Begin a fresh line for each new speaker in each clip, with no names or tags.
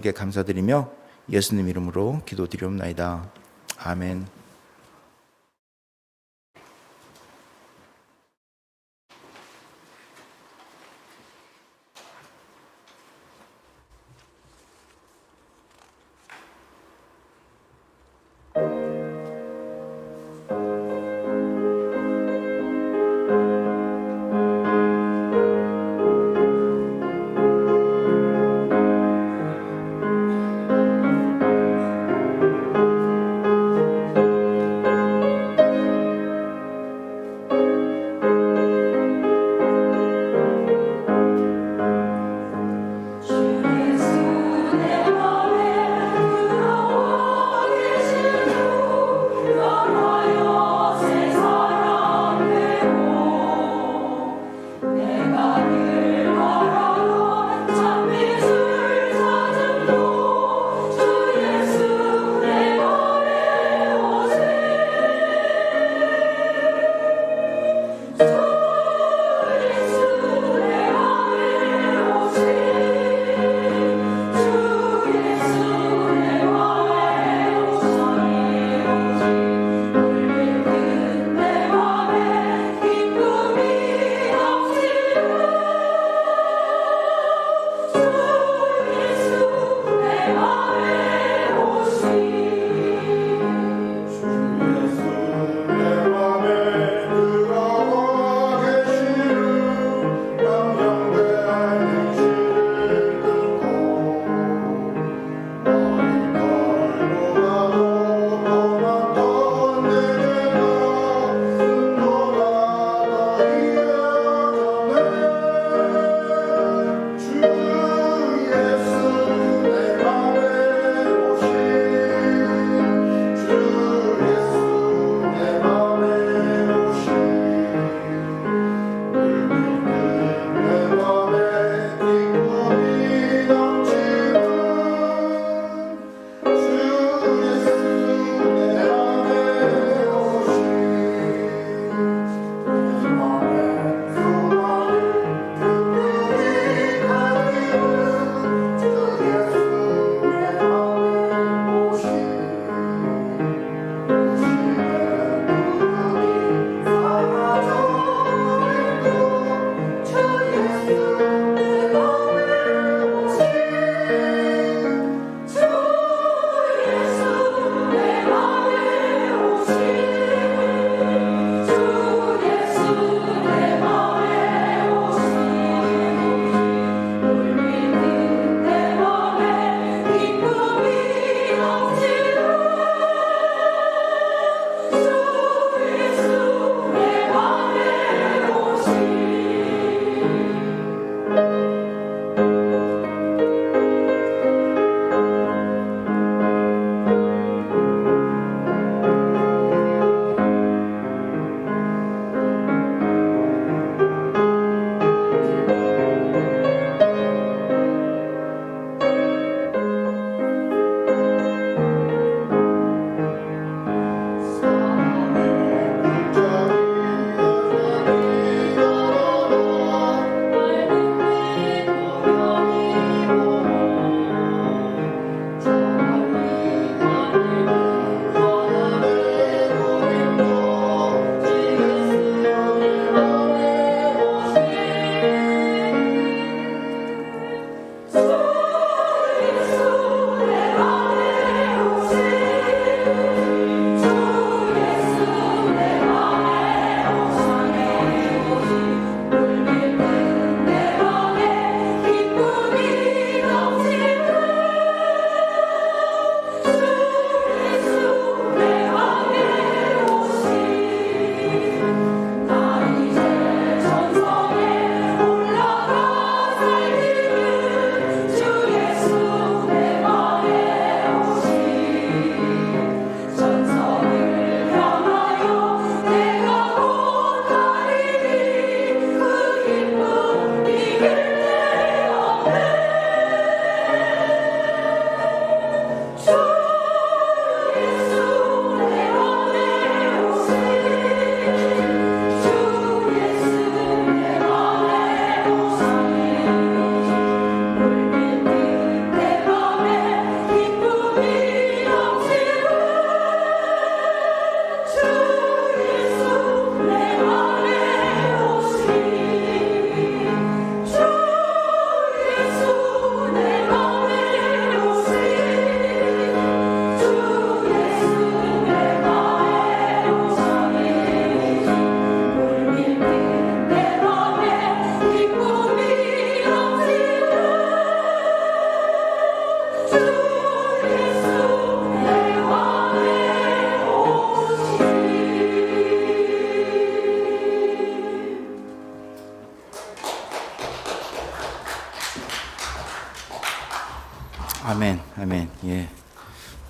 주님께 감사드리며 예수님 이름으로 기도드리옵나이다. 아멘.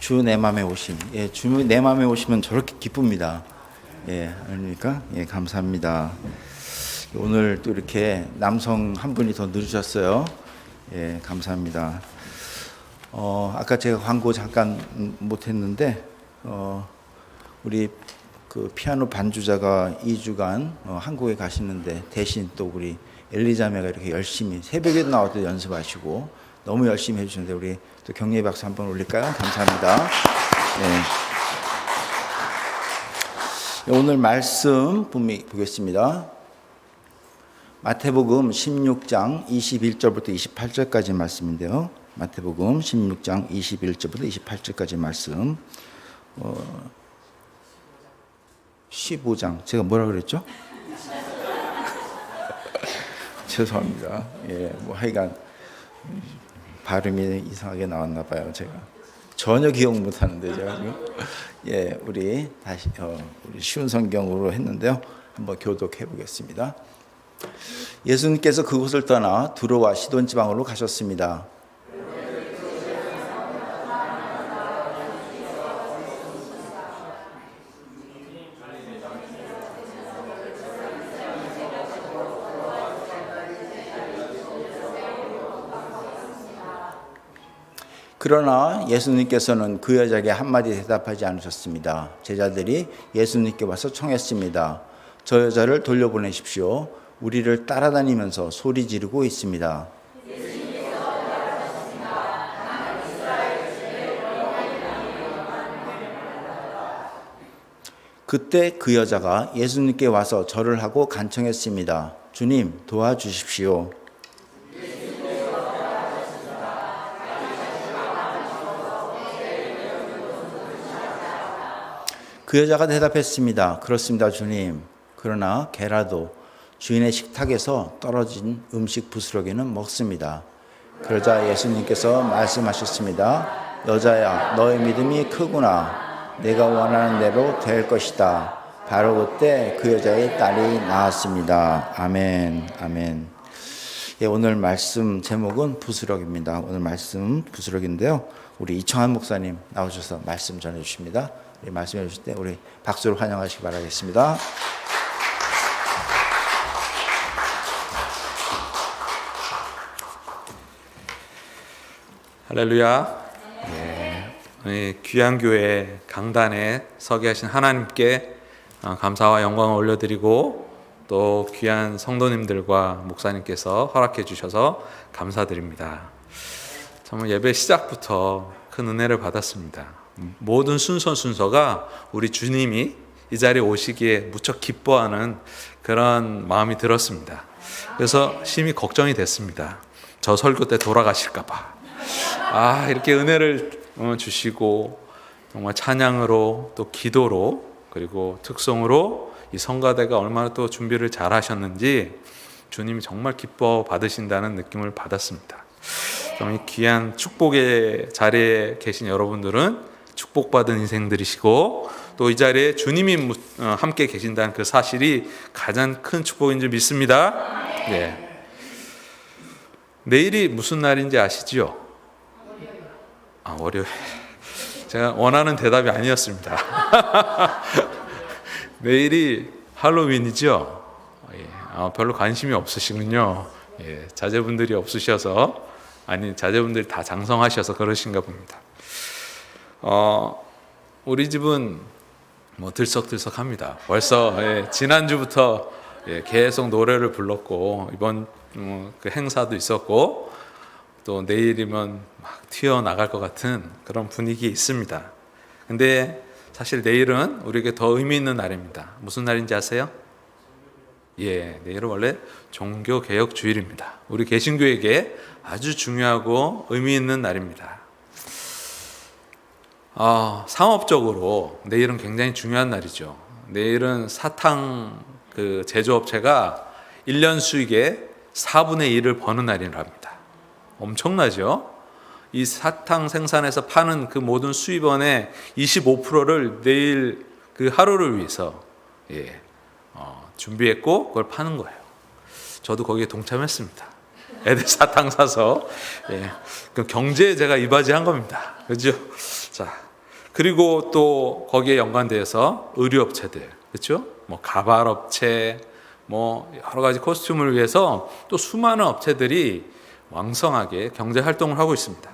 주 내 맘에 오심. 예, 주 내 맘에 오시면 저렇게 기쁩니다. 예, 그러니까 예, 감사합니다. 오늘 또 이렇게 남성 한 분이 더 늘으셨어요. 예, 감사합니다. 아까 제가 광고 잠깐 못했는데 우리 그 피아노 반주자가 2주간 한국에 가시는데 대신 또 우리 엘리자매가 이렇게 열심히 새벽에 나와서 연습하시고 너무 열심히 해주시는데 우리 또 격려의 박수 한번 올릴까요? 감사합니다. 네. 오늘 말씀 보겠습니다. 마태복음 16장 21절부터 28절까지 말씀인데요. 마태복음 16장 21절부터 28절까지 말씀. 15장 제가 뭐라 그랬죠? 죄송합니다. 예, 뭐 하여간 발음이 이상하게 나왔나 봐요. 제가 전혀 기억 못 하는데 제가 지금 예, 우리 다시 우리 쉬운 성경으로 했는데요. 한번 교독해 보겠습니다. 예수님께서 그곳을 떠나 두로와 시돈 지방으로 가셨습니다. 그러나 예수님께서는 그 여자에게 한마디 대답하지 않으셨습니다. 제자들이 예수님께 와서 청했습니다. 저 여자를 돌려보내십시오. 우리를 따라다니면서 소리 지르고 있습니다. 그때 그 여자가 예수님께 와서 절을 하고 간청했습니다. 주님, 도와주십시오. 그 여자가 대답했습니다. 그렇습니다, 주님. 그러나 개라도 주인의 식탁에서 떨어진 음식 부스러기는 먹습니다. 그러자 예수님께서 말씀하셨습니다. 여자야, 너의 믿음이 크구나. 내가 원하는 대로 될 것이다. 바로 그때 그 여자의 딸이 나았습니다. 아멘, 아멘. 예, 오늘 말씀 제목은 부스럭입니다. 오늘 말씀 부스럭인데요. 우리 이청한 목사님 나오셔서 말씀 전해주십니다. 말씀해 주실 때 우리 박수로 환영하시기 바라겠습니다.
할렐루야. 네, 귀한 교회 강단에 서게 하신 하나님께 감사와 영광을 올려드리고 또 귀한 성도님들과 목사님께서 허락해 주셔서 감사드립니다. 정말 예배 시작부터 큰 은혜를 받았습니다. 모든 순서가 우리 주님이 이 자리에 오시기에 무척 기뻐하는 그런 마음이 들었습니다. 그래서 심히 걱정이 됐습니다. 저 설교 때 돌아가실까 봐. 이렇게 은혜를 주시고 정말 찬양으로 또 기도로 그리고 특송으로 이 성가대가 얼마나 또 준비를 잘 하셨는지 주님이 정말 기뻐 받으신다는 느낌을 받았습니다. 이 귀한 축복의 자리에 계신 여러분들은 축복받은 인생들이시고 또 이 자리에 주님이 함께 계신다는 그 사실이 가장 큰 축복인 줄 믿습니다. 네. 내일이 무슨 날인지 아시죠? 월요일. 제가 원하는 대답이 아니었습니다. 내일이 할로윈이죠? 별로 관심이 없으시군요. 자제분들이 없으셔서 자제분들이 다 장성하셔서 그러신가 봅니다. 우리 집은 들썩들썩합니다. 벌써 지난주부터 계속 노래를 불렀고 이번 그 행사도 있었고 또 내일이면 막 튀어나갈 것 같은 그런 분위기 있습니다. 근데 사실 내일은 우리에게 더 의미 있는 날입니다. 무슨 날인지 아세요? 내일은 원래 종교개혁주일입니다. 우리 개신교에게 아주 중요하고 의미 있는 날입니다. 상업적으로 내일은 굉장히 중요한 날이죠. 내일은 사탕 그 제조업체가 1년 수익의 4분의 1을 버는 날이랍니다. 엄청나죠? 이 사탕 생산해서 파는 그 모든 수입원의 25%를 내일 그 하루를 위해서 준비했고 그걸 파는 거예요. 저도 거기에 동참했습니다. 애들 사탕 사서 그 경제에 제가 이바지한 겁니다. 그렇죠? 자, 그리고 또 거기에 연관돼서 의류업체들, 그렇죠? 뭐 가발업체, 뭐 여러 가지 코스튬을 위해서 또 수많은 업체들이 왕성하게 경제 활동을 하고 있습니다.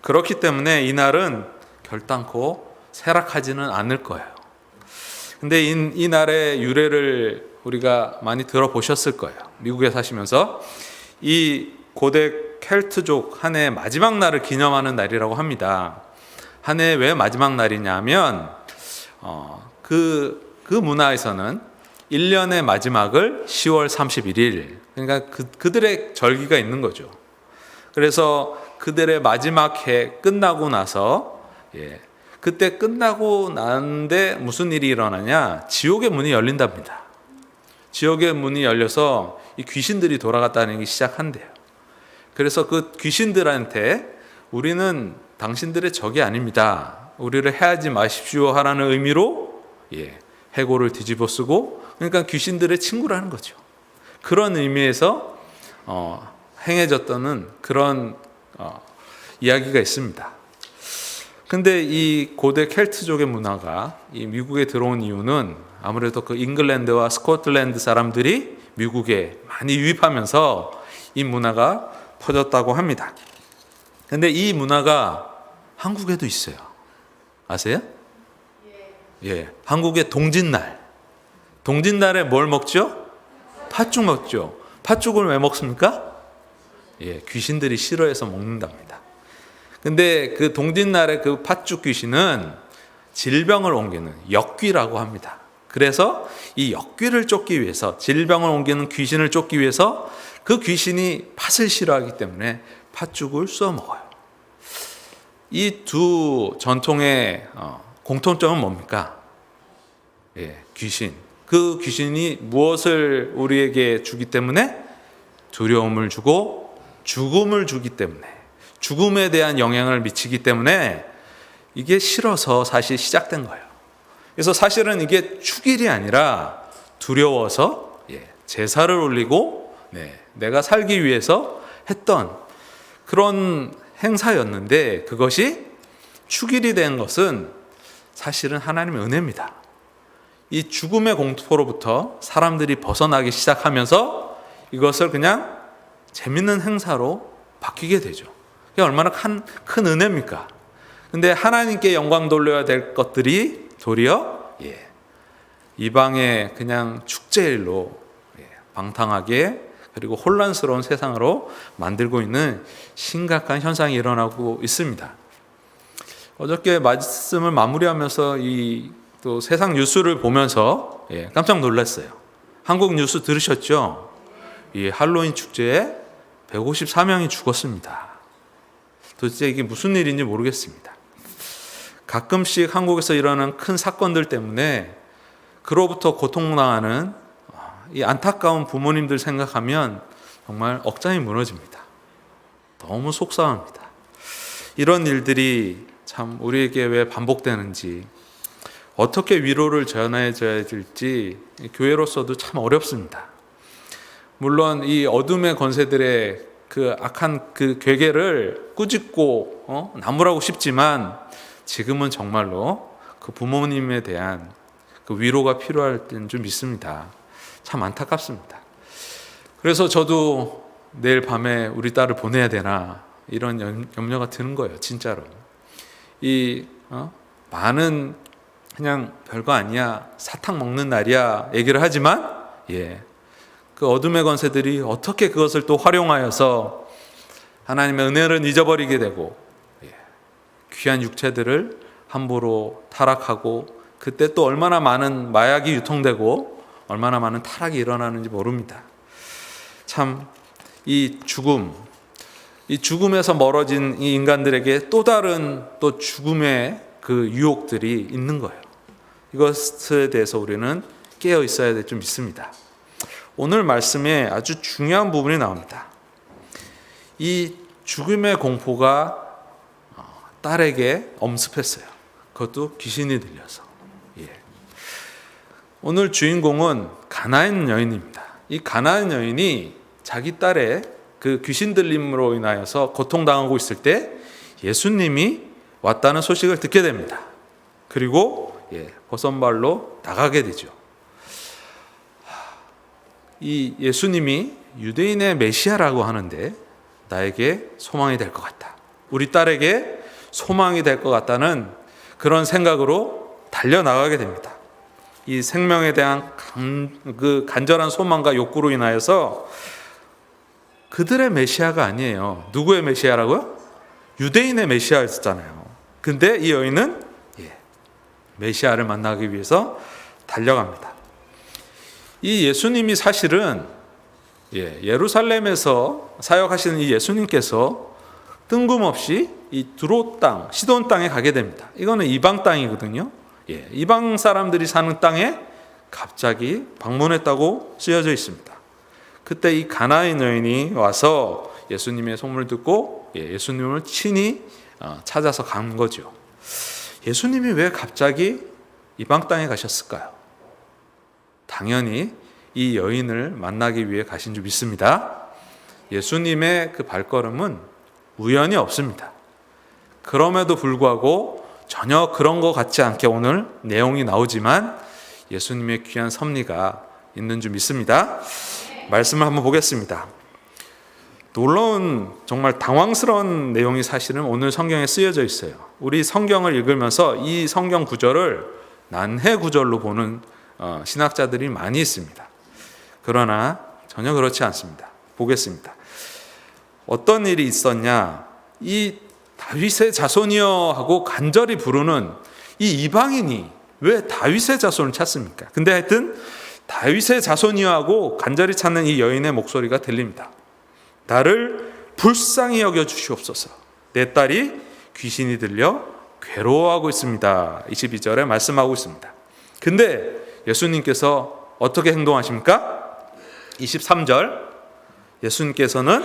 그렇기 때문에 이날은 결단코 쇠락하지는 않을 거예요. 근데 이 날의 유래를 우리가 많이 들어보셨을 거예요. 미국에 사시면서 이 고대 켈트족 한 해 마지막 날을 기념하는 날이라고 합니다. 한 해 왜 마지막 날이냐면 그 문화에서는 1년의 마지막을 10월 31일, 그러니까 그들의 절기가 있는 거죠. 그래서 그들의 마지막 해 끝나고 나서 그때 끝나고 나는데 무슨 일이 일어나냐? 지옥의 문이 열린답니다. 지옥의 문이 열려서 이 귀신들이 돌아갔다는 게 시작한대요. 그래서 그 귀신들한테 우리는 당신들의 적이 아닙니다. 우리를 해하지 마십시오 하라는 의미로 해골을 뒤집어 쓰고, 그러니까 귀신들의 친구라는 거죠. 그런 의미에서 행해졌다는 그런 이야기가 있습니다. 근데 이 고대 켈트족의 문화가 이 미국에 들어온 이유는 아무래도 그 잉글랜드와 스코틀랜드 사람들이 미국에 많이 유입하면서 이 문화가 퍼졌다고 합니다. 근데 이 문화가 한국에도 있어요. 아세요? 한국의 동짓날. 동짓날에 뭘 먹죠? 팥죽 먹죠. 팥죽을 왜 먹습니까? 귀신들이 싫어해서 먹는답니다. 근데 그 동짓날의 그 팥죽 귀신은 질병을 옮기는 역귀라고 합니다. 그래서 이 역귀를 쫓기 위해서, 질병을 옮기는 귀신을 쫓기 위해서 그 귀신이 팥을 싫어하기 때문에 팥죽을 쏘아 먹어요. 이 두 전통의 공통점은 뭡니까? 귀신. 그 귀신이 무엇을 우리에게 주기 때문에? 두려움을 주고 죽음을 주기 때문에, 죽음에 대한 영향을 미치기 때문에 이게 싫어서 사실 시작된 거예요. 그래서 사실은 이게 축일이 아니라 두려워서 제사를 올리고 내가 살기 위해서 했던 그런 행사였는데, 그것이 축일이 된 것은 사실은 하나님의 은혜입니다. 이 죽음의 공포로부터 사람들이 벗어나기 시작하면서 이것을 그냥 재밌는 행사로 바뀌게 되죠. 그게 얼마나 큰 은혜입니까? 근데 하나님께 영광 돌려야 될 것들이 도리어 이방의 그냥 축제일로 방탕하게, 그리고 혼란스러운 세상으로 만들고 있는 심각한 현상이 일어나고 있습니다. 어저께 말씀을 마무리하면서 또 세상 뉴스를 보면서 깜짝 놀랐어요. 한국 뉴스 들으셨죠? 이 할로윈 축제에 154명이 죽었습니다. 도대체 이게 무슨 일인지 모르겠습니다. 가끔씩 한국에서 일어나는 큰 사건들 때문에 그로부터 고통당하는 이 안타까운 부모님들 생각하면 정말 억장이 무너집니다. 너무 속상합니다. 이런 일들이 참 우리에게 왜 반복되는지, 어떻게 위로를 전해줘야 될지 교회로서도 참 어렵습니다. 물론 이 어둠의 권세들의 그 악한 그 괴계를 꾸짖고 나무라고 싶지만, 지금은 정말로 그 부모님에 대한 그 위로가 필요할 때는 좀 있습니다. 참 안타깝습니다. 그래서 저도 내일 밤에 우리 딸을 보내야 되나 이런 염려가 드는 거예요. 진짜로. 많은 그냥 별거 아니야, 사탕 먹는 날이야 얘기를 하지만 그 어둠의 권세들이 어떻게 그것을 또 활용하여서 하나님의 은혜를 잊어버리게 되고 귀한 육체들을 함부로 타락하고, 그때 또 얼마나 많은 마약이 유통되고 얼마나 많은 타락이 일어나는지 모릅니다. 참 이 죽음에서 멀어진 이 인간들에게 또 다른 또 죽음의 그 유혹들이 있는 거예요. 이것에 대해서 우리는 깨어 있어야 될 좀 있습니다. 오늘 말씀에 아주 중요한 부분이 나옵니다. 이 죽음의 공포가 딸에게 엄습했어요. 그것도 귀신이 들려서. 오늘 주인공은 가나안 여인입니다. 이 가나안 여인이 자기 딸의 그 귀신 들림으로 인하여서 고통당하고 있을 때 예수님이 왔다는 소식을 듣게 됩니다. 그리고 버선발로 나가게 되죠. 이 예수님이 유대인의 메시아라고 하는데 나에게 소망이 될 것 같다. 우리 딸에게 소망이 될 것 같다는 그런 생각으로 달려나가게 됩니다. 이 생명에 대한 간절한 소망과 욕구로 인하여서 그들의 메시아가 아니에요. 누구의 메시아라고요? 유대인의 메시아였잖아요. 근데 이 여인은 메시아를 만나기 위해서 달려갑니다. 이 예수님이 사실은 예루살렘에서 사역하시는 이 예수님께서 뜬금없이 이 두로 땅, 시돈 땅에 가게 됩니다. 이거는 이방 땅이거든요. 이방 사람들이 사는 땅에 갑자기 방문했다고 쓰여져 있습니다. 그때 이 가나안 여인이 와서 예수님의 소문을 듣고 예수님을 친히 찾아서 간 거죠. 예수님이 왜 갑자기 이방 땅에 가셨을까요? 당연히 이 여인을 만나기 위해 가신 줄 믿습니다. 예수님의 그 발걸음은 우연이 없습니다. 그럼에도 불구하고 전혀 그런 것 같지 않게 오늘 내용이 나오지만 예수님의 귀한 섭리가 있는 줄 믿습니다. 말씀을 한번 보겠습니다. 놀라운 정말 당황스러운 내용이 사실은 오늘 성경에 쓰여져 있어요. 우리 성경을 읽으면서 이 성경 구절을 난해 구절로 보는 신학자들이 많이 있습니다. 그러나 전혀 그렇지 않습니다. 보겠습니다. 어떤 일이 있었냐? 이 다윗의 자손이여 하고 간절히 부르는 이 이방인이 왜 다윗의 자손을 찾습니까? 근데 하여튼 다윗의 자손이여 하고 간절히 찾는 이 여인의 목소리가 들립니다. 나를 불쌍히 여겨 주시옵소서. 내 딸이 귀신이 들려 괴로워하고 있습니다. 22절에 말씀하고 있습니다. 근데 예수님께서 어떻게 행동하십니까? 23절 예수님께서는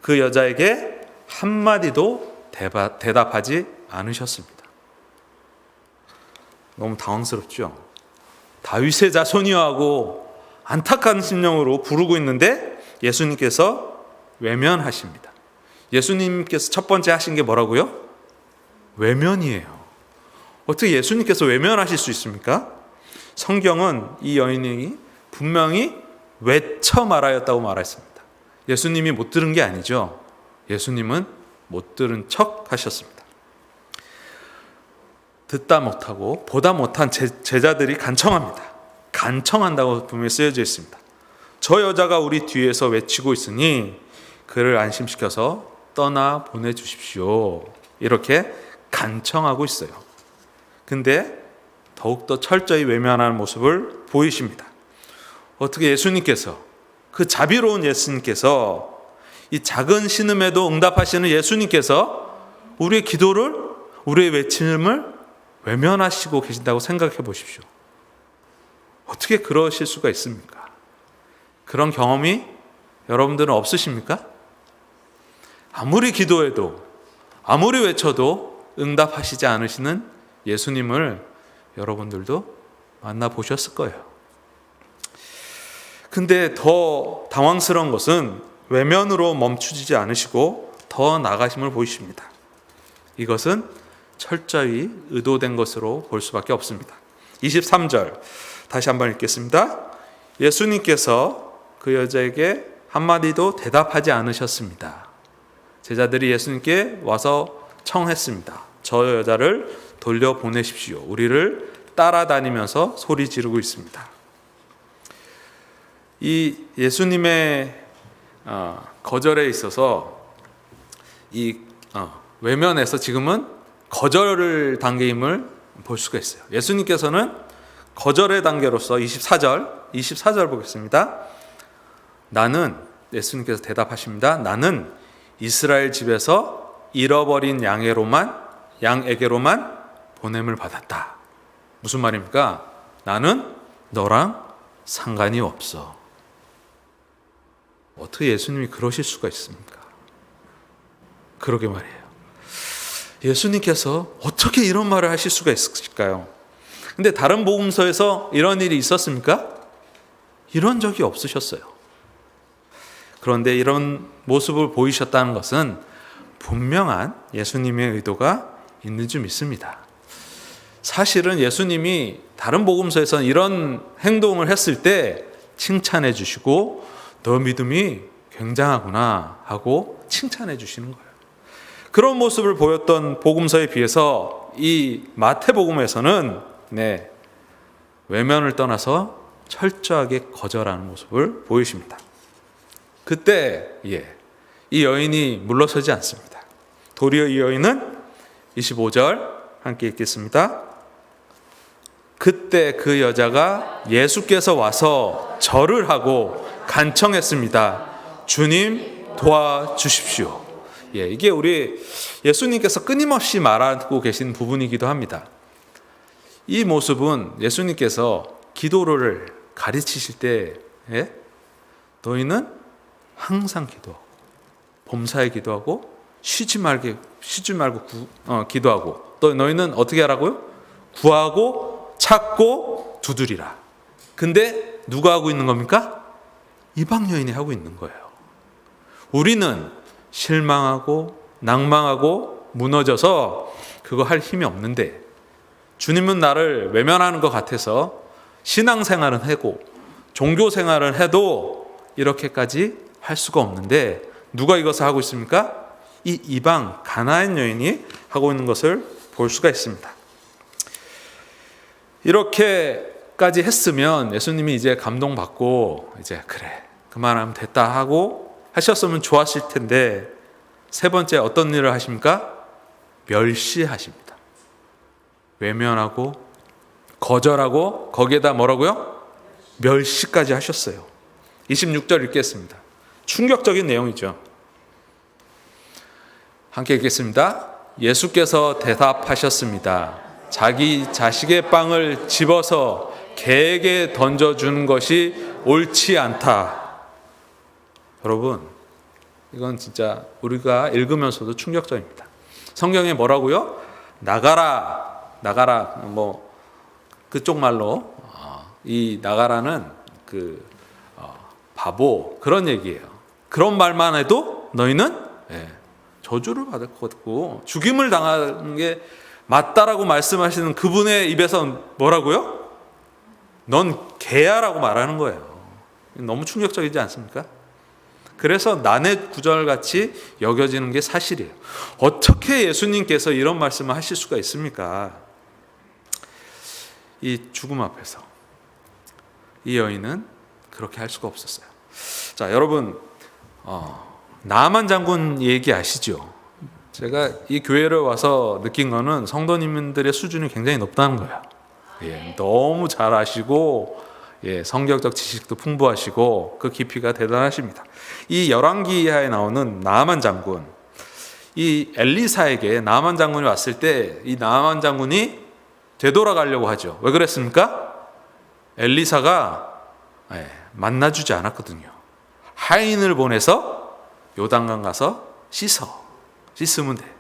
그 여자에게 한마디도 대답하지 않으셨습니다. 너무 당황스럽죠? 다윗의 자손이여 하고 안타까운 심령으로 부르고 있는데 예수님께서 외면하십니다. 예수님께서 첫 번째 하신 게 뭐라고요? 외면이에요. 어떻게 예수님께서 외면하실 수 있습니까? 성경은 이 여인이 분명히 외쳐 말하였다고 말했습니다. 예수님이 못 들은 게 아니죠. 예수님은 못 들은 척 하셨습니다. 듣다 못하고 보다 못한 제자들이 간청합니다. 간청한다고 분명히 쓰여져 있습니다. 저 여자가 우리 뒤에서 외치고 있으니 그를 안심시켜서 떠나 보내주십시오. 이렇게 간청하고 있어요. 근데 더욱더 철저히 외면하는 모습을 보이십니다. 어떻게 예수님께서, 그 자비로운 예수님께서, 이 작은 신음에도 응답하시는 예수님께서 우리의 기도를, 우리의 외침을 외면하시고 계신다고 생각해 보십시오. 어떻게 그러실 수가 있습니까? 그런 경험이 여러분들은 없으십니까? 아무리 기도해도, 아무리 외쳐도 응답하시지 않으시는 예수님을 여러분들도 만나보셨을 거예요. 근데 더 당황스러운 것은 외면으로 멈추지 않으시고 더 나가심을 보이십니다. 이것은 철저히 의도된 것으로 볼 수밖에 없습니다. 23절 다시 한번 읽겠습니다. 예수님께서 그 여자에게 한마디도 대답하지 않으셨습니다. 제자들이 예수님께 와서 청했습니다. 저 여자를 돌려보내십시오. 우리를 따라다니면서 소리 지르고 있습니다. 이 예수님의 거절에 있어서 이 외면에서 지금은 거절 단계임을 볼 수가 있어요. 예수님께서는 거절의 단계로서 24절 보겠습니다. 예수님께서 대답하십니다. 나는 이스라엘 집에서 잃어버린 양에게로만 보냄을 받았다. 무슨 말입니까? 나는 너랑 상관이 없어. 어떻게 예수님이 그러실 수가 있습니까? 그러게 말이에요. 예수님께서 어떻게 이런 말을 하실 수가 있을까요? 근데 다른 복음서에서 이런 일이 있었습니까? 이런 적이 없으셨어요. 그런데 이런 모습을 보이셨다는 것은 분명한 예수님의 의도가 있는 줄 믿습니다. 사실은 예수님이 다른 복음서에서는 이런 행동을 했을 때 칭찬해 주시고 너 믿음이 굉장하구나 하고 칭찬해 주시는 거예요. 그런 모습을 보였던 복음서에 비해서 이 마태복음에서는 외면을 떠나서 철저하게 거절하는 모습을 보이십니다. 그때 이 여인이 물러서지 않습니다. 도리어 이 여인은 25절 함께 읽겠습니다. 그때 그 여자가 예수께서 와서 절을 하고 간청했습니다. 주님 도와주십시오. 이게 우리 예수님께서 끊임없이 말하고 계신 부분이기도 합니다. 이 모습은 예수님께서 기도를 가르치실 때 너희는 항상 기도하고 범사에 기도하고 쉬지 말고 기도하고 또 너희는 어떻게 하라고요? 구하고 찾고 두드리라. 근데 누가 하고 있는 겁니까? 이방 여인이 하고 있는 거예요. 우리는 실망하고 낭망하고 무너져서 그거 할 힘이 없는데 주님은 나를 외면하는 것 같아서 신앙생활은 하고 종교생활을 해도 이렇게까지 할 수가 없는데 누가 이것을 하고 있습니까? 이 이방 가나안 여인이 하고 있는 것을 볼 수가 있습니다. 이렇게까지 했으면 예수님이 이제 감동받고 이제 그래 그만하면 됐다 하고 하셨으면 좋았을 텐데 세 번째 어떤 일을 하십니까? 멸시하십니다. 외면하고 거절하고 거기에다 뭐라고요? 멸시까지 하셨어요. 26절 읽겠습니다. 충격적인 내용이죠. 함께 읽겠습니다. 예수께서 대답하셨습니다. 자기 자식의 빵을 집어서 개에게 던져주는 것이 옳지 않다. 여러분, 이건 진짜 우리가 읽으면서도 충격적입니다. 성경에 뭐라고요? 나가라, 뭐 그쪽 말로 이 나가라는 바보 그런 얘기예요. 그런 말만 해도 너희는 저주를 받을 것 같고 죽임을 당하는 게 맞다라고 말씀하시는 그분의 입에서 뭐라고요? 넌 개야라고 말하는 거예요. 너무 충격적이지 않습니까? 그래서 난의 구절같이 여겨지는 게 사실이에요. 어떻게 예수님께서 이런 말씀을 하실 수가 있습니까? 이 죽음 앞에서 이 여인은 그렇게 할 수가 없었어요. 자, 여러분 나만 장군 얘기 아시죠? 제가 이 교회를 와서 느낀 거는 성도님들의 수준이 굉장히 높다는 거예요. 너무 잘 아시고 성경적 지식도 풍부하시고 그 깊이가 대단하십니다. 이 열왕기하에 나오는 나아만 장군, 이 엘리사에게 나아만 장군이 왔을 때 이 나아만 장군이 되돌아가려고 하죠. 왜 그랬습니까? 엘리사가 만나주지 않았거든요. 하인을 보내서 요단강 가서 씻으면 돼.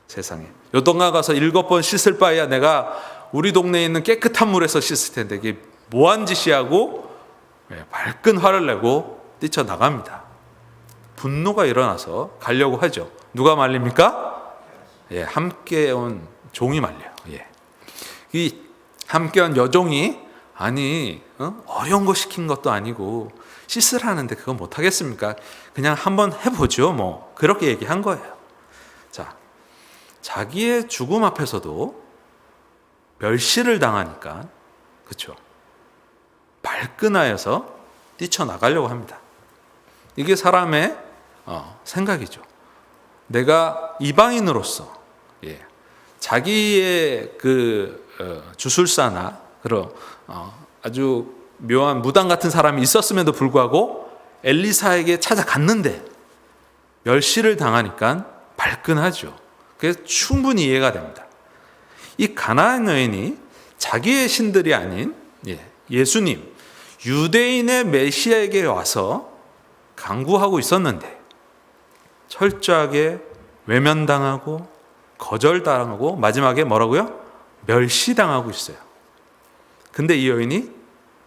세상에 요단강 가서 7번 씻을 바에야 내가 우리 동네에 있는 깨끗한 물에서 씻을 텐데 이게 뭐한 짓이하고 밝은 화를 내고 뛰쳐나갑니다. 분노가 일어나서 가려고 하죠. 누가 말립니까? 함께 온 종이 말려요. 이 함께 온 여종이 아니 어려운 거 시킨 것도 아니고 씻으라는데 그건 못하겠습니까? 그냥 한번 해보죠. 뭐 그렇게 얘기한 거예요. 자, 자기의 죽음 앞에서도 멸시를 당하니까 그렇죠. 발끈하여서 뛰쳐나가려고 합니다. 이게 사람의 생각이죠. 내가 이방인으로서 자기의 주술사나 그런 아주 묘한 무당 같은 사람이 있었음에도 불구하고 엘리사에게 찾아갔는데 멸시를 당하니까 발끈하죠. 그래서 충분히 이해가 됩니다. 이 가나안 여인이 자기의 신들이 아닌 예수님, 유대인의 메시아에게 와서 간구하고 있었는데 철저하게 외면당하고 거절당하고 마지막에 뭐라고요? 멸시당하고 있어요. 근데 이 여인이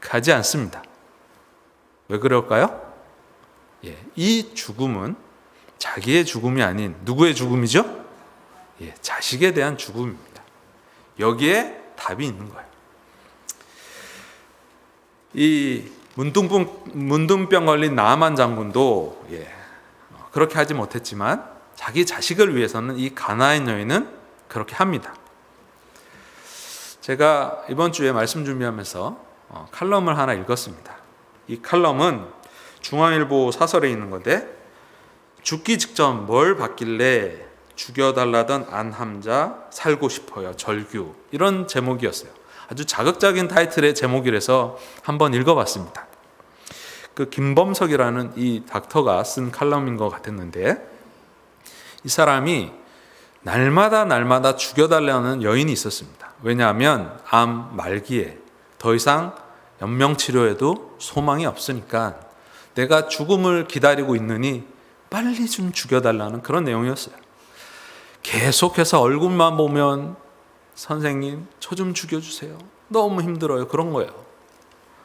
가지 않습니다. 왜 그럴까요? 이 죽음은 자기의 죽음이 아닌 누구의 죽음이죠? 자식에 대한 죽음입니다. 여기에 답이 있는 거예요. 이 문둥병 걸린 나아만 장군도 그렇게 하지 못했지만 자기 자식을 위해서는 이 가나안 여인은 그렇게 합니다. 제가 이번 주에 말씀 준비하면서 칼럼을 하나 읽었습니다. 이 칼럼은 중앙일보 사설에 있는 건데, 죽기 직전 뭘 받길래 죽여달라던 안함자 살고 싶어요 절규, 이런 제목이었어요. 아주 자극적인 타이틀의 제목이라서 한번 읽어봤습니다. 그 김범석이라는 이 닥터가 쓴 칼럼인 것 같았는데, 이 사람이 날마다 죽여달라는 여인이 있었습니다. 왜냐하면 암 말기에 더 이상 연명치료에도 소망이 없으니까 내가 죽음을 기다리고 있느니 빨리 좀 죽여달라는 그런 내용이었어요. 계속해서 얼굴만 보면 선생님 저 좀 죽여주세요, 너무 힘들어요, 그런 거예요.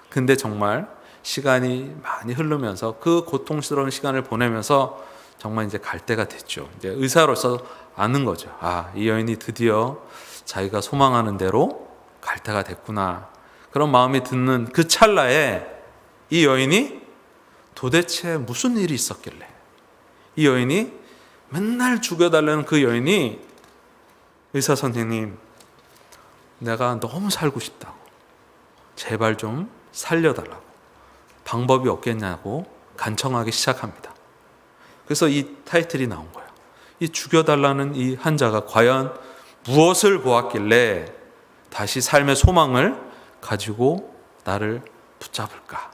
근데 정말 시간이 많이 흐르면서 그 고통스러운 시간을 보내면서 정말 이제 갈 때가 됐죠. 이제 의사로서 아는 거죠. 이 여인이 드디어 자기가 소망하는 대로 갈 때가 됐구나. 그런 마음이 드는 그 찰나에 이 여인이 도대체 무슨 일이 있었길래, 이 여인이 맨날 죽여달라는 그 여인이 의사 선생님 내가 너무 살고 싶다고, 제발 좀 살려달라고, 방법이 없겠냐고 간청하기 시작합니다. 그래서 이 타이틀이 나온 거예요. 이 죽여달라는 이 환자가 과연 무엇을 보았길래 다시 삶의 소망을 가지고 나를 붙잡을까?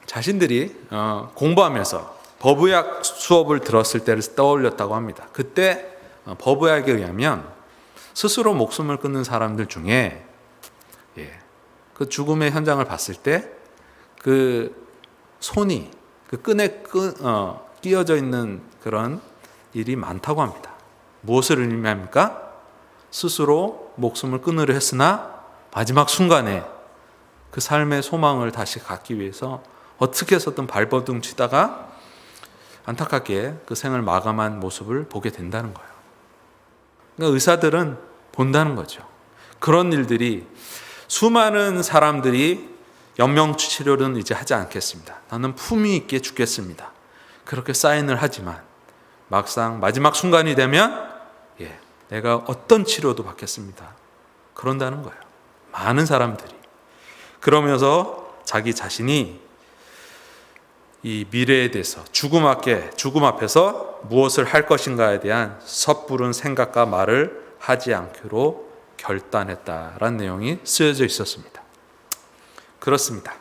자신들이 공부하면서 법의학 수업을 들었을 때를 떠올렸다고 합니다. 그때 법의학에 의하면 스스로 목숨을 끊는 사람들 중에 그 죽음의 현장을 봤을 때 그 손이 그 끈에 끼어져 있는 그런 일이 많다고 합니다. 무엇을 의미합니까? 스스로 목숨을 끊으려 했으나 마지막 순간에 그 삶의 소망을 다시 갖기 위해서 어떻게 해서든 발버둥 치다가 안타깝게 그 생을 마감한 모습을 보게 된다는 거예요. 그러니까 의사들은 본다는 거죠. 그런 일들이, 수많은 사람들이 연명치료는 이제 하지 않겠습니다, 나는 품위 있게 죽겠습니다, 그렇게 사인을 하지만 막상 마지막 순간이 되면 내가 어떤 치료도 받겠습니다, 그런다는 거예요. 많은 사람들이. 그러면서 자기 자신이 이 미래에 대해서 죽음 앞에서 무엇을 할 것인가에 대한 섣부른 생각과 말을 하지 않기로 결단했다라는 내용이 쓰여져 있었습니다. 그렇습니다.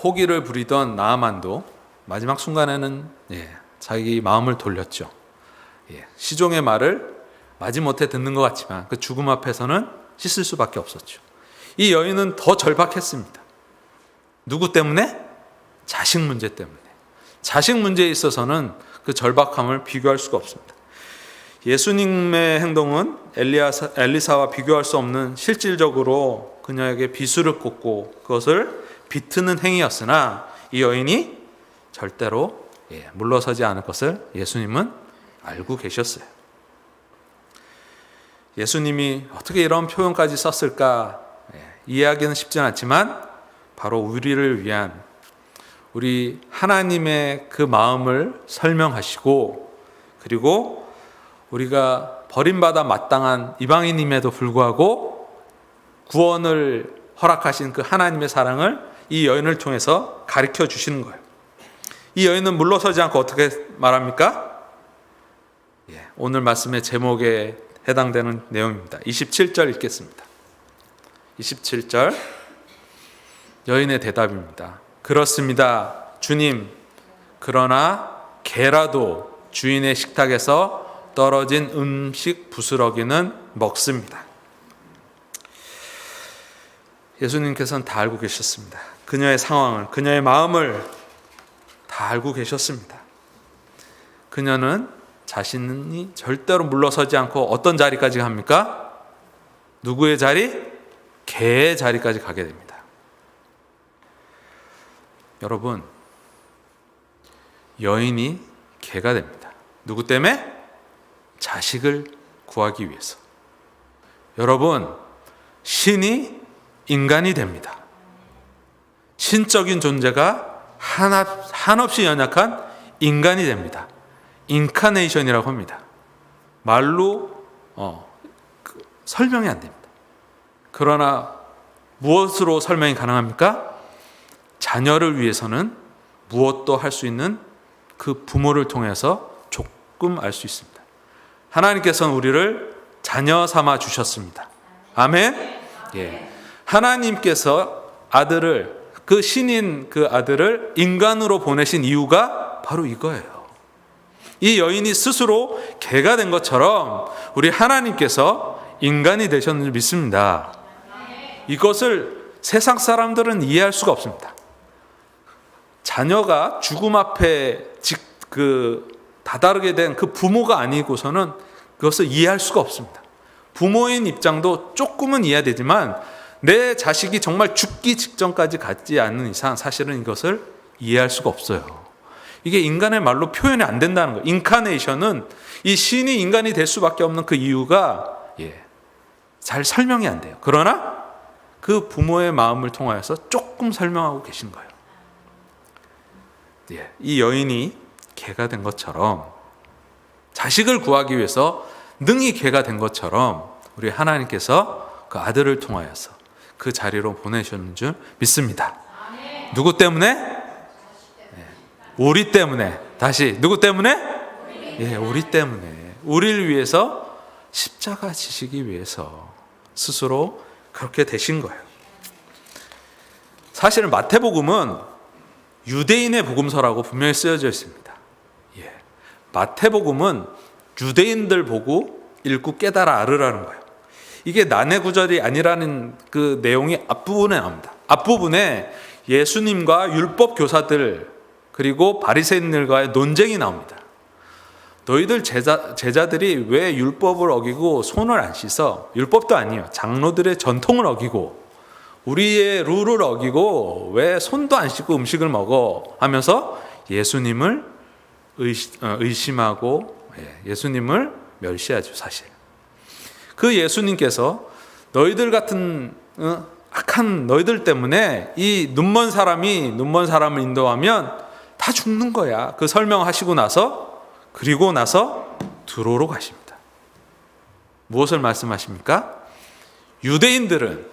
호기를 부리던 나아만도 마지막 순간에는 자기 마음을 돌렸죠. 시종의 말을 마지못해 듣는 것 같지만 그 죽음 앞에서는 씻을 수밖에 없었죠. 이 여인은 더 절박했습니다. 누구 때문에? 자식 문제 때문에. 자식 문제에 있어서는 그 절박함을 비교할 수가 없습니다. 예수님의 행동은 엘리사와 비교할 수 없는 실질적으로 그녀에게 비수를 꽂고 그것을 비트는 행위였으나 이 여인이 절대로 물러서지 않을 것을 예수님은 알고 계셨어요. 예수님이 어떻게 이런 표현까지 썼을까 이해하기는 쉽지 않지만 바로 우리를 위한, 우리 하나님의 그 마음을 설명하시고, 그리고 우리가 버림받아 마땅한 이방인임에도 불구하고 구원을 허락하신 그 하나님의 사랑을 이 여인을 통해서 가르쳐 주시는 거예요. 이 여인은 물러서지 않고 어떻게 말합니까? 오늘 말씀의 제목에 해당되는 내용입니다. 27절 읽겠습니다. 27절 여인의 대답입니다. 그렇습니다, 주님. 그러나 개라도 주인의 식탁에서 떨어진 음식 부스러기는 먹습니다. 예수님께서는 다 알고 계셨습니다. 그녀의 상황을, 그녀의 마음을 다 알고 계셨습니다. 그녀는 자신이 절대로 물러서지 않고 어떤 자리까지 갑니까? 누구의 자리? 개의 자리까지 가게 됩니다. 여러분, 여인이 개가 됩니다. 누구 때문에? 자식을 구하기 위해서. 여러분, 신이 인간이 됩니다. 신적인 존재가 한없이 연약한 인간이 됩니다. 인카네이션이라고 합니다. 말로 설명이 안 됩니다. 그러나 무엇으로 설명이 가능합니까? 자녀를 위해서는 무엇도 할 수 있는 그 부모를 통해서 조금 알 수 있습니다. 하나님께서는 우리를 자녀 삼아 주셨습니다. 아멘. 예. 하나님께서 아들을, 그 신인 그 아들을 인간으로 보내신 이유가 바로 이거예요. 이 여인이 스스로 개가 된 것처럼 우리 하나님께서 인간이 되셨는 줄 믿습니다. 이것을 세상 사람들은 이해할 수가 없습니다. 자녀가 죽음 앞에 다다르게 된 그 부모가 아니고서는 그것을 이해할 수가 없습니다. 부모인 입장도 조금은 이해되지만 내 자식이 정말 죽기 직전까지 가지 않는 이상 사실은 이것을 이해할 수가 없어요. 이게 인간의 말로 표현이 안 된다는 거예요. 인카네이션은 이 신이 인간이 될 수밖에 없는 그 이유가 잘 설명이 안 돼요. 그러나 그 부모의 마음을 통하여서 조금 설명하고 계신 거예요. 이 여인이 개가 된 것처럼, 자식을 구하기 위해서 능히 개가 된 것처럼 우리 하나님께서 그 아들을 통하여서 그 자리로 보내셨는 줄 믿습니다. 누구 때문에? 우리 때문에. 다시, 누구 때문에? 우리 때문에. 우리를 위해서 십자가 지시기 위해서 스스로 그렇게 되신 거예요. 사실 마태복음은 유대인의 복음서라고 분명히 쓰여져 있습니다. 마태복음은 유대인들 보고 읽고 깨달아 알으라는 거예요. 이게 난해 구절이 아니라는 그 내용이 앞부분에 나옵니다. 앞부분에 예수님과 율법 교사들 그리고 바리새인들과의 논쟁이 나옵니다. 너희들 제자들이 왜 율법을 어기고 손을 안 씻어? 율법도 아니에요. 장로들의 전통을 어기고 우리의 룰을 어기고 왜 손도 안 씻고 음식을 먹어? 하면서 예수님을 의심하고 예수님을 멸시하죠, 사실. 그 예수님께서 너희들 같은 악한 너희들 때문에 이 눈먼 사람이 눈먼 사람을 인도하면 다 죽는 거야. 그 설명하시고 나서 두로로 가십니다. 무엇을 말씀하십니까? 유대인들은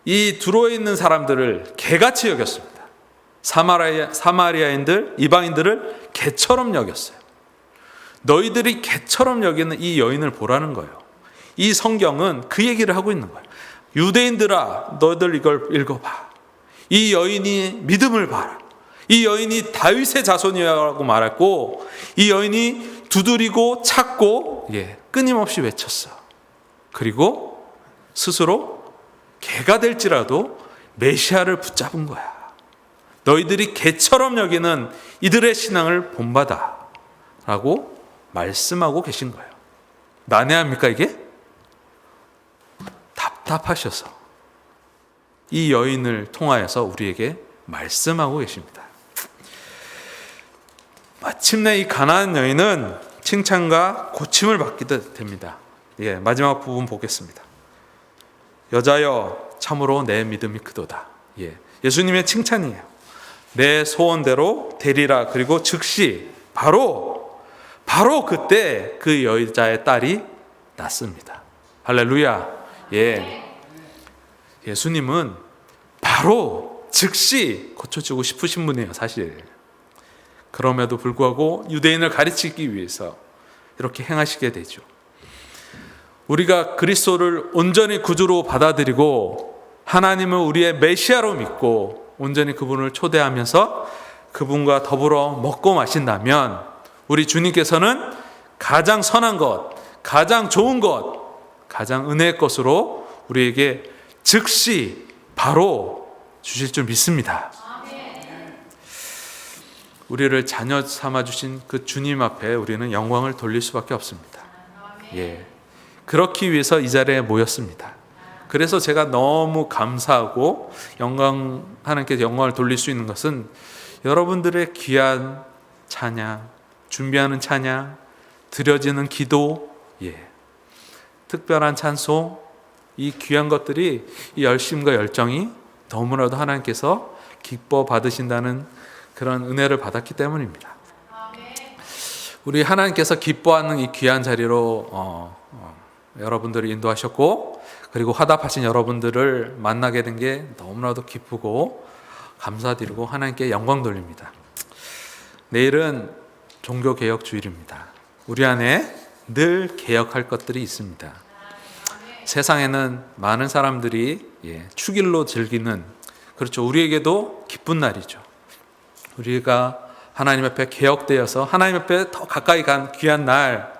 이 두로에 있는 사람들을 개같이 여겼습니다. 사마리아인들, 이방인들을 개처럼 여겼어요. 너희들이 개처럼 여기는 이 여인을 보라는 거예요. 이 성경은 그 얘기를 하고 있는 거예요. 유대인들아, 너희들 이걸 읽어봐. 이 여인이 믿음을 봐라. 이 여인이 다윗의 자손이라고 말했고, 이 여인이 두드리고 찾고 끊임없이 외쳤어. 그리고 스스로 개가 될지라도 메시아를 붙잡은 거야. 너희들이 개처럼 여기는 이들의 신앙을 본받아 라고 말씀하고 계신 거예요. 난해합니까 이게? 답답하셔서 이 여인을 통하여서 우리에게 말씀하고 계십니다. 마침내 이 가나안 여인은 칭찬과 고침을 받게 됩니다. 마지막 부분 보겠습니다. 여자여 참으로 내 믿음이 크도다. 예수님의 칭찬이에요. 내 소원대로 되리라. 그리고 즉시 바로 그때 그 여자의 딸이 낳습니다. 할렐루야. 예수님은 바로 즉시 고쳐주고 싶으신 분이에요, 사실. 그럼에도 불구하고 유대인을 가르치기 위해서 이렇게 행하시게 되죠. 우리가 그리스도를 온전히 구주로 받아들이고 하나님을 우리의 메시아로 믿고 온전히 그분을 초대하면서 그분과 더불어 먹고 마신다면 우리 주님께서는 가장 선한 것, 가장 좋은 것, 가장 은혜의 것으로 우리에게 즉시 바로 주실 줄 믿습니다. 우리를 자녀 삼아주신 그 주님 앞에 우리는 영광을 돌릴 수밖에 없습니다. 그렇기 위해서 이 자리에 모였습니다. 그래서 제가 너무 감사하고 하나님께 영광을 돌릴 수 있는 것은 여러분들의 귀한 찬양, 준비하는 찬양, 드려지는 기도, 특별한 찬송, 이 귀한 것들이 이 열심과 열정이 너무나도 하나님께서 기뻐 받으신다는 그런 은혜를 받았기 때문입니다. 우리 하나님께서 기뻐하는 이 귀한 자리로 여러분들을 인도하셨고, 그리고 화답하신 여러분들을 만나게 된 게 너무나도 기쁘고 감사드리고 하나님께 영광 돌립니다. 내일은 종교개혁 주일입니다. 우리 안에 늘 개혁할 것들이 있습니다. 세상에는 많은 사람들이 축일로 즐기는, 그렇죠, 우리에게도 기쁜 날이죠. 우리가 하나님 앞에 개혁되어서 하나님 앞에 더 가까이 간 귀한 날,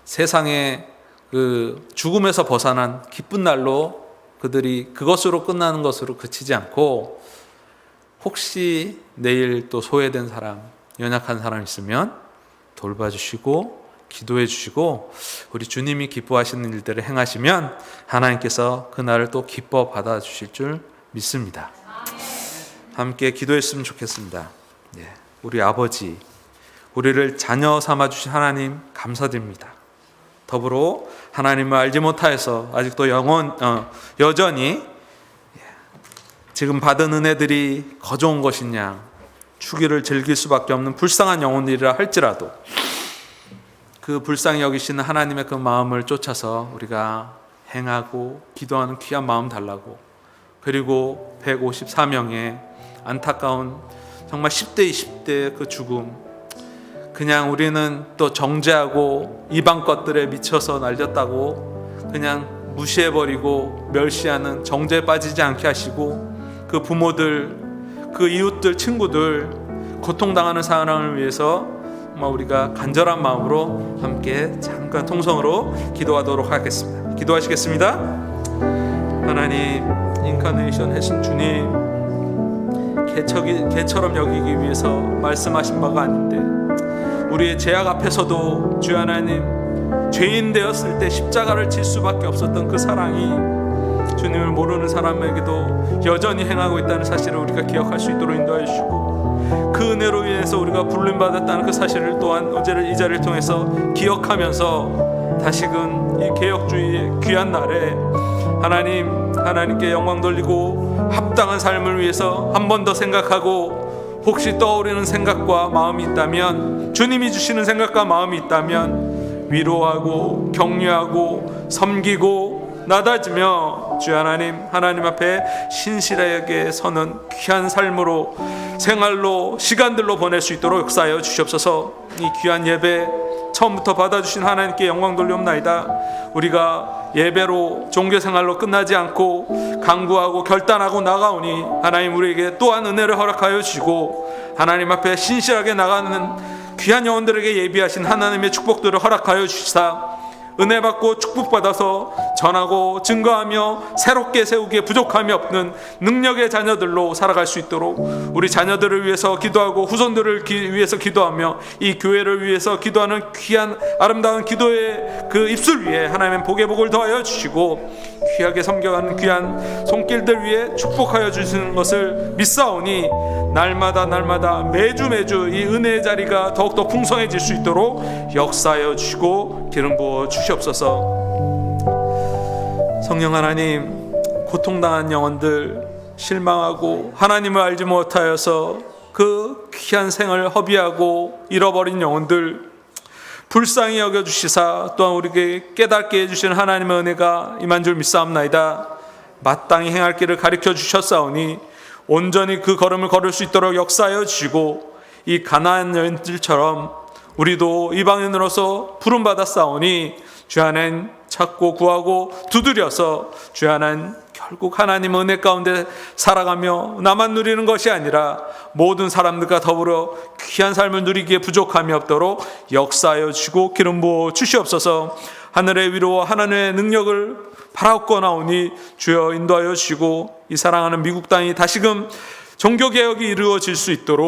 세상의 그 죽음에서 벗어난 기쁜 날로 그들이 그것으로 끝나는 것으로 그치지 않고, 혹시 내일 또 소외된 사람, 연약한 사람 있으면 돌봐주시고 기도해 주시고 우리 주님이 기뻐하시는 일들을 행하시면 하나님께서 그날을 또 기뻐 받아주실 줄 믿습니다. 함께 기도했으면 좋겠습니다. 우리 아버지, 우리를 자녀 삼아주신 하나님 감사드립니다. 더불어 하나님을 알지 못하여서 아직도 여전히 지금 받은 은혜들이 거저온 것이냐, 축일을 즐길 수밖에 없는 불쌍한 영혼들이라 할지라도 그 불쌍히 여기시는 하나님의 그 마음을 쫓아서 우리가 행하고 기도하는 귀한 마음 달라고, 그리고 154명의 안타까운 정말 10대 20대의 그 죽음, 그냥 우리는 또 정죄하고 이방 것들에 미쳐서 날렸다고 그냥 무시해버리고 멸시하는 정죄에 빠지지 않게 하시고, 그 부모들, 그 이웃들, 친구들 고통당하는 사람을 위해서 우리가 간절한 마음으로 함께 잠깐 통성으로 기도하도록 하겠습니다. 기도하시겠습니다. 하나님, 인카네이션 하신 주님, 개처럼 여기기 위해서 말씀하신 바가 아닌데 우리의 죄악 앞에서도 주 하나님, 죄인 되었을 때 십자가를 질 수밖에 없었던 그 사랑이 주님을 모르는 사람에게도 여전히 행하고 있다는 사실을 우리가 기억할 수 있도록 인도해 주시고, 그 은혜로 인해서 우리가 부름받았다는 그 사실을 또한 어제를 이 자리를 통해서 기억하면서 다시금 이 개혁주의의 귀한 날에 하나님께 영광 돌리고 합당한 삶을 위해서 한 번 더 생각하고, 혹시 떠오르는 생각과 마음이 있다면, 주님이 주시는 생각과 마음이 있다면 위로하고 격려하고 섬기고 나다지며 주 하나님 앞에 신실하게 서는 귀한 삶으로, 생활로, 시간들로 보낼 수 있도록 역사하여 주시옵소서. 이 귀한 예배 처음부터 받아주신 하나님께 영광 돌리옵나이다. 우리가 예배로 종교생활로 끝나지 않고 강구하고 결단하고 나가오니 하나님 우리에게 또한 은혜를 허락하여 주시고, 하나님 앞에 신실하게 나가는 귀한 영혼들에게 예비하신 하나님의 축복들을 허락하여 주시사 은혜 받고 축복받아서 전하고 증거하며 새롭게 세우기에 부족함이 없는 능력의 자녀들로 살아갈 수 있도록 우리 자녀들을 위해서 기도하고 후손들을 위해서 기도하며 이 교회를 위해서 기도하는 귀한 아름다운 기도의 그 입술 위에 하나님의 복의 복을 더하여 주시고, 귀하게 섬겨가는 귀한 손길들 위에 축복하여 주시는 것을 믿사오니 날마다 매주 이 은혜의 자리가 더욱더 풍성해질 수 있도록 역사하여 주시고 기름 부어 주시옵소서. 성령 하나님, 고통당한 영혼들, 실망하고 하나님을 알지 못하여서 그 귀한 생을 허비하고 잃어버린 영혼들 불쌍히 여겨주시사 또한 우리에게 깨닫게 해주시는 하나님의 은혜가 임한 줄 믿사옵나이다. 마땅히 행할 길을 가르쳐 주셨사오니 온전히 그 걸음을 걸을 수 있도록 역사하여 주시고, 이 가나안 여인들처럼 우리도 이방인으로서 부름받았사오니 주 하나님 찾고 구하고 두드려서 주 하나님 결국 하나님 은혜 가운데 살아가며 나만 누리는 것이 아니라 모든 사람들과 더불어 귀한 삶을 누리기에 부족함이 없도록 역사하여 주시고 기름 부어 주시옵소서. 하늘의 위로와 하나님의 능력을 바라옵고나오니 주여 인도하여 주시고 이 사랑하는 미국 땅이 다시금 종교개혁이 이루어질 수 있도록